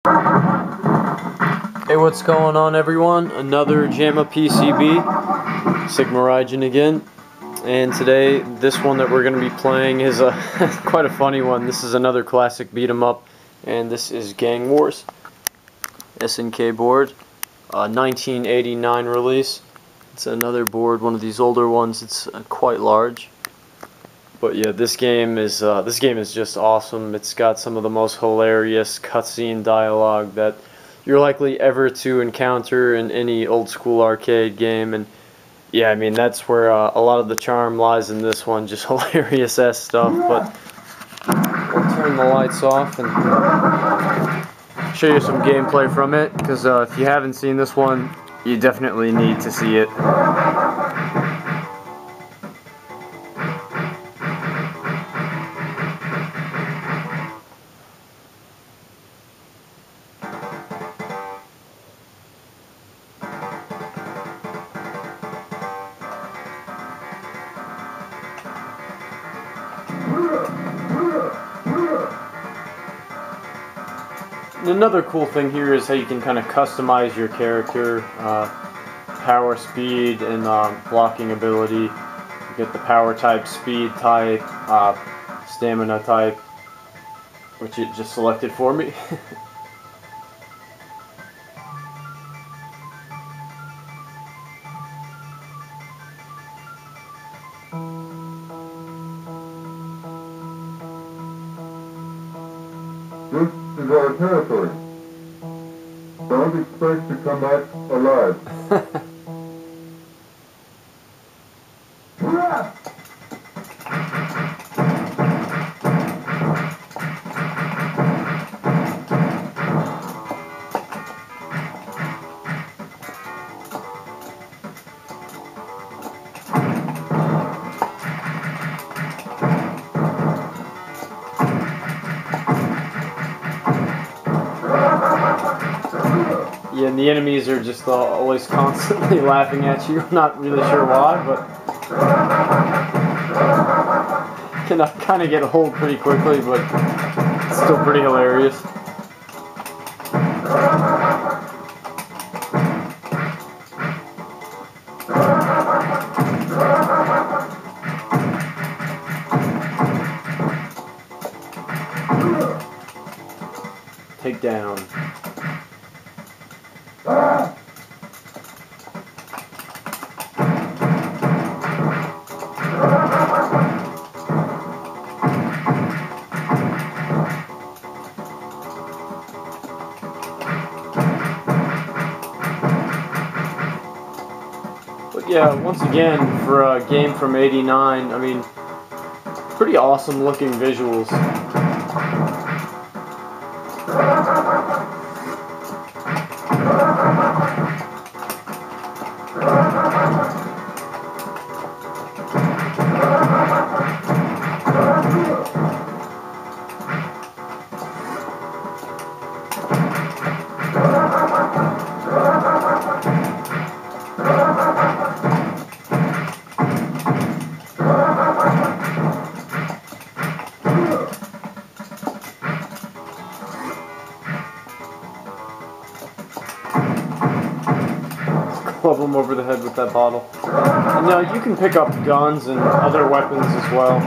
Hey, what's going on, everyone? Another JAMA PCB, Sigma Rygen again. And today, this one that we're going to be playing is quite a funny one. This is another classic beat 'em up, and this is Gang Wars. SNK board, 1989 release. It's another board, one of these older ones. It's quite large. But yeah, this game is just awesome. It's got some of the most hilarious cutscene dialogue that you're likely ever to encounter in any old school arcade game. And yeah, I mean, that's where a lot of the charm lies in this one. Just hilarious ass stuff. But we'll turn the lights off and show you some gameplay from it, because if you haven't seen this one, you definitely need to see it. Another cool thing here is how you can kind of customize your character, power, speed, and blocking ability. You get the power type, speed type, stamina type, which it just selected for me. This is our territory. Don't expect to come back alive. Yeah, and the enemies are just always constantly laughing at you. I'm not really sure why, but can kind of get a hold pretty quickly, but it's still pretty hilarious. Take down. But yeah, once again, for a game from '89, I mean, pretty awesome looking visuals. Club them over the head with that bottle. And now you can pick up guns and other weapons as well.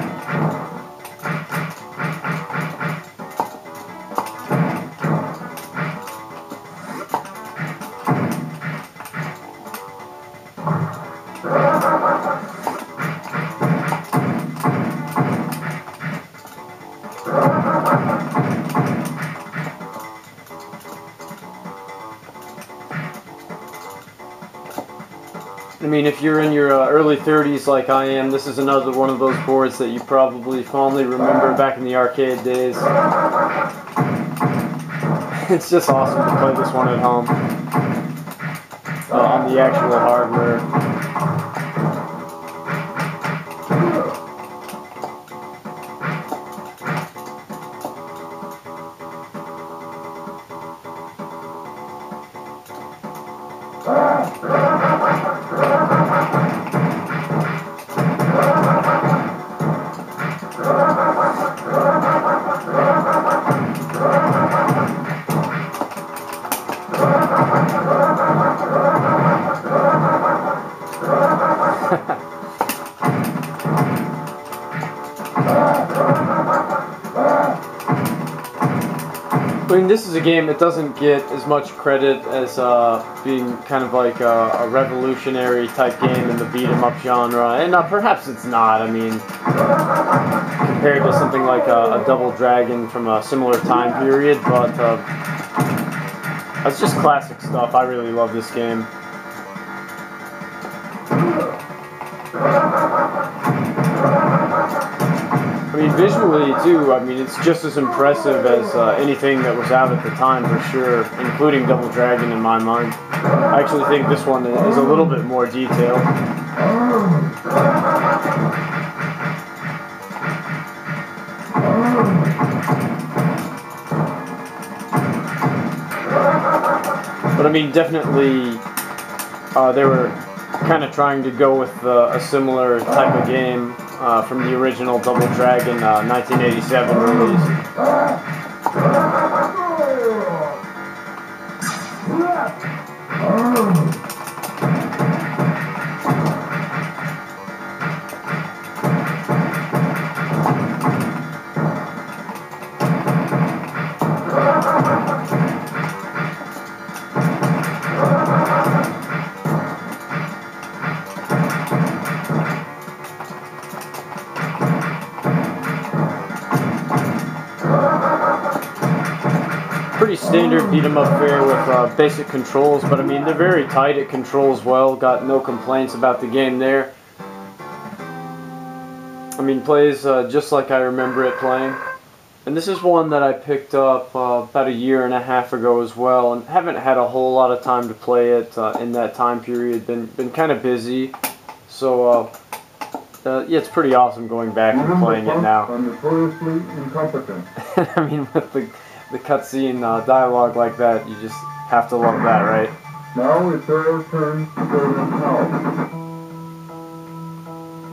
I mean, if you're in your early 30s like I am, this is another one of those boards that you probably fondly remember back in the arcade days. It's just awesome to play this one at home on the actual hardware. I mean, this is a game that doesn't get as much credit as being kind of like a revolutionary type game in the beat 'em up genre, and perhaps it's not. I mean, compared to something like a Double Dragon from a similar time period, but that's just classic stuff. I really love this game. I mean, visually too, I mean, it's just as impressive as anything that was out at the time for sure, including Double Dragon in my mind. I actually think this one is a little bit more detailed. But I mean, definitely, they were kind of trying to go with a similar type of game from the original Double Dragon 1987 release. Pretty standard beat 'em up fare with basic controls, but I mean they're very tight at controls well. Got no complaints about the game there. I mean, plays just like I remember it playing. And this is one that I picked up about a year and a half ago as well, and haven't had a whole lot of time to play it in that time period. Been kind of busy, so yeah, it's pretty awesome going back and playing it now. I'm notoriously incompetent. I mean, with the cutscene dialogue like that, you just have to love that, right? Now it's our turn to go to town.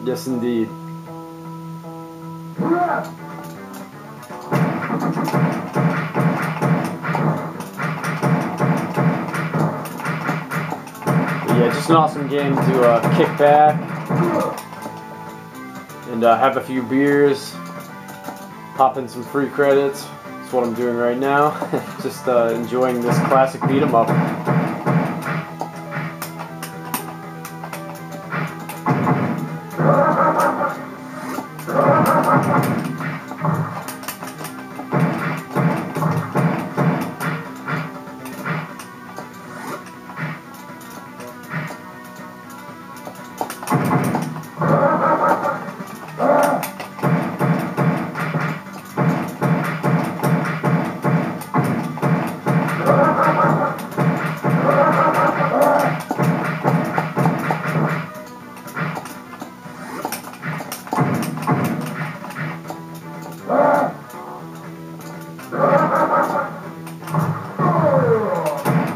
Yes, indeed. But yeah, just an awesome game to kick back and have a few beers, pop in some free credits. That's what I'm doing right now. Just enjoying this classic beat 'em up.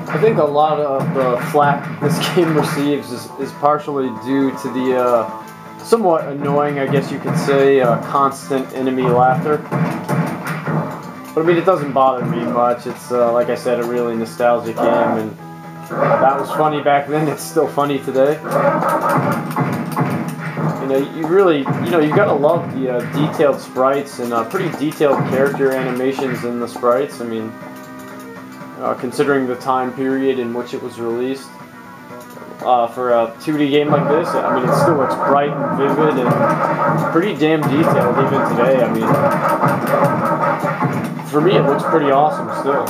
I think a lot of the flack this game receives is partially due to the somewhat annoying, I guess you could say, constant enemy laughter. But I mean, it doesn't bother me much. It's, like I said, a really nostalgic game, and that was funny back then. It's still funny today. You know, you gotta love the detailed sprites and pretty detailed character animations in the sprites. I mean, considering the time period in which it was released. For a 2D game like this, I mean, it still looks bright and vivid and pretty damn detailed even today. I mean, for me, it looks pretty awesome still.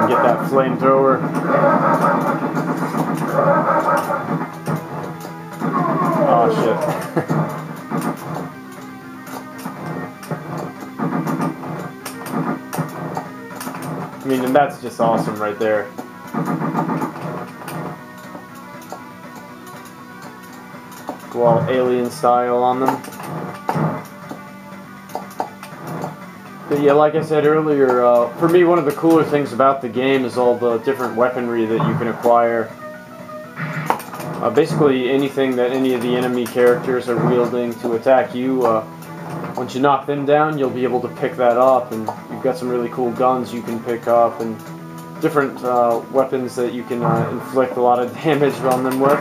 Get that flamethrower. Oh shit. I mean, and that's just awesome right there. Go all alien style on them. But yeah, like I said earlier, for me, one of the cooler things about the game is all the different weaponry that you can acquire. Basically, anything that any of the enemy characters are wielding to attack you, once you knock them down, you'll be able to pick that up, and you've got some really cool guns you can pick up, and different weapons that you can inflict a lot of damage on them with.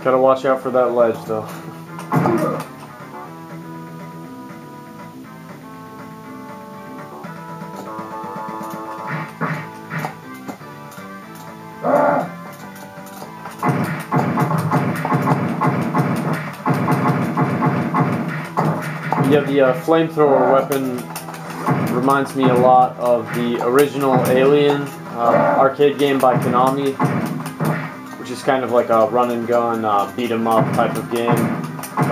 Gotta watch out for that ledge, though. Yeah, the flamethrower weapon reminds me a lot of the original Alien arcade game by Konami, which is kind of like a run and gun, beat 'em up type of game.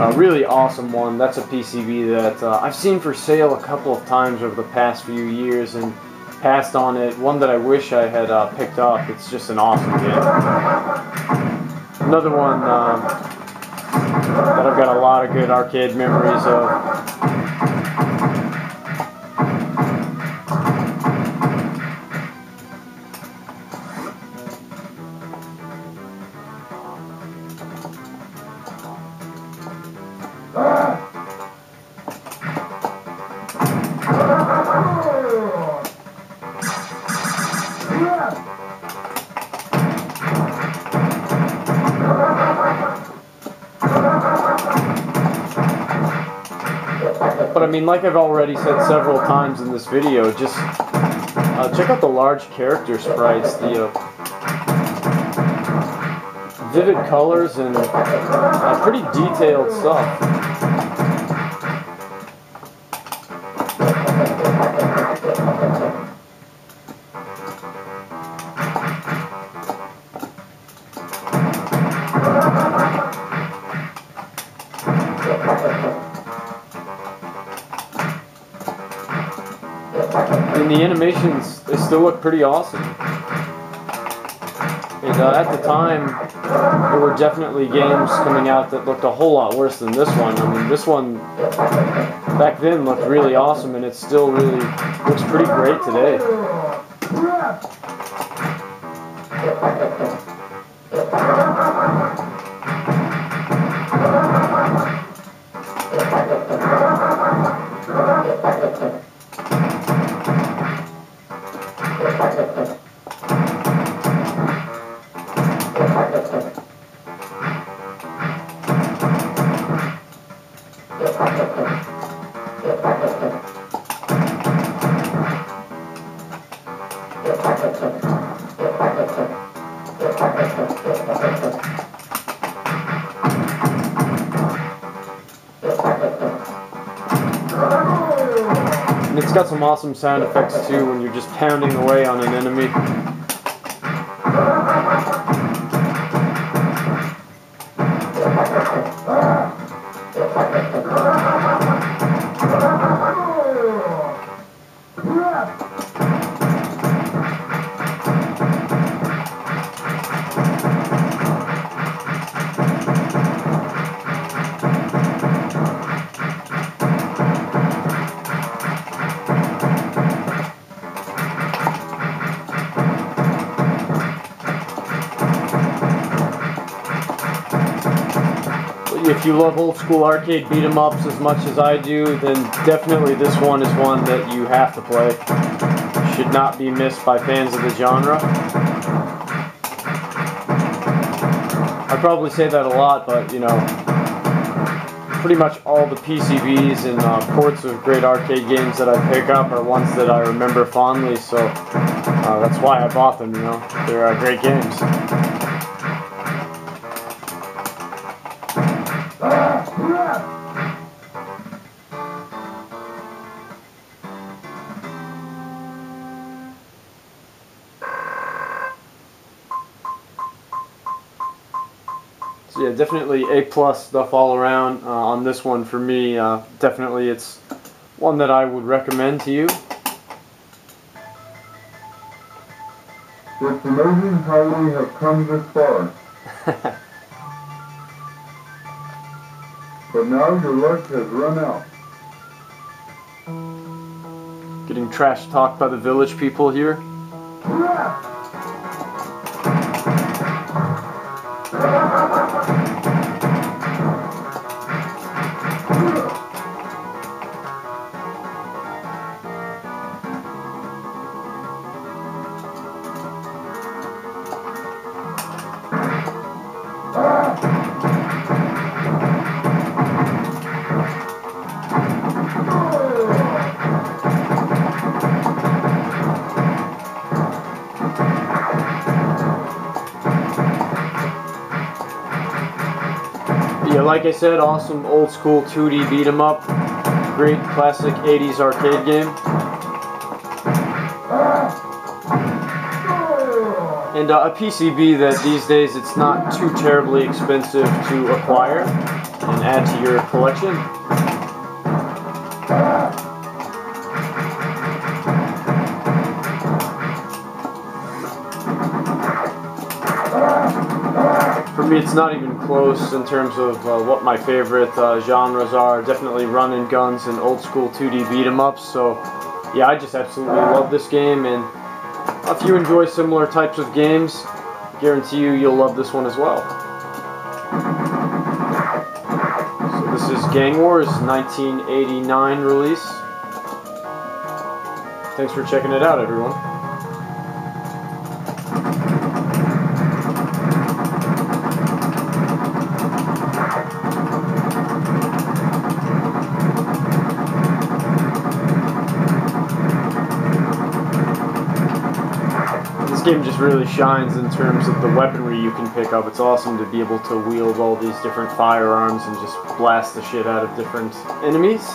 A really awesome one. That's a PCB that I've seen for sale a couple of times over the past few years and passed on it. One that I wish I had picked up. It's just an awesome game. Another one that I've got a lot of good arcade memories of. But I mean, like I've already said several times in this video, just check out the large character sprites, the vivid colors, and pretty detailed stuff. And the animations, they still look pretty awesome. And at the time, there were definitely games coming out that looked a whole lot worse than this one. I mean, this one back then looked really awesome, and it still really looks pretty great today. And it's got some awesome sound effects too when you're just pounding away on an enemy. If if you love old school arcade beat 'em ups as much as I do, then definitely this one is one that you have to play. Should not be missed by fans of the genre. I probably say that a lot, but you know, pretty much all the PCBs and ports of great arcade games that I pick up are ones that I remember fondly, so that's why I bought them, you know. They're great games. So yeah, definitely A+ stuff all around on this one for me. Definitely it's one that I would recommend to you. It's amazing how we have come this far. But now your luck has run out. Getting trash talked by the village people here. Yeah, like I said, awesome old school 2D beat 'em up. Great classic 80s arcade game. And a PCB that these days it's not too terribly expensive to acquire and add to your collection. For me, it's not even close in terms of what my favorite genres are. Definitely run and guns and old school 2D beat 'em ups. So yeah, I just absolutely love this game, and if you enjoy similar types of games, I guarantee you'll love this one as well. So this is Gang Wars, 1989 release. Thanks for checking it out, everyone. This game just really shines in terms of the weaponry you can pick up. It's awesome to be able to wield all these different firearms and just blast the shit out of different enemies.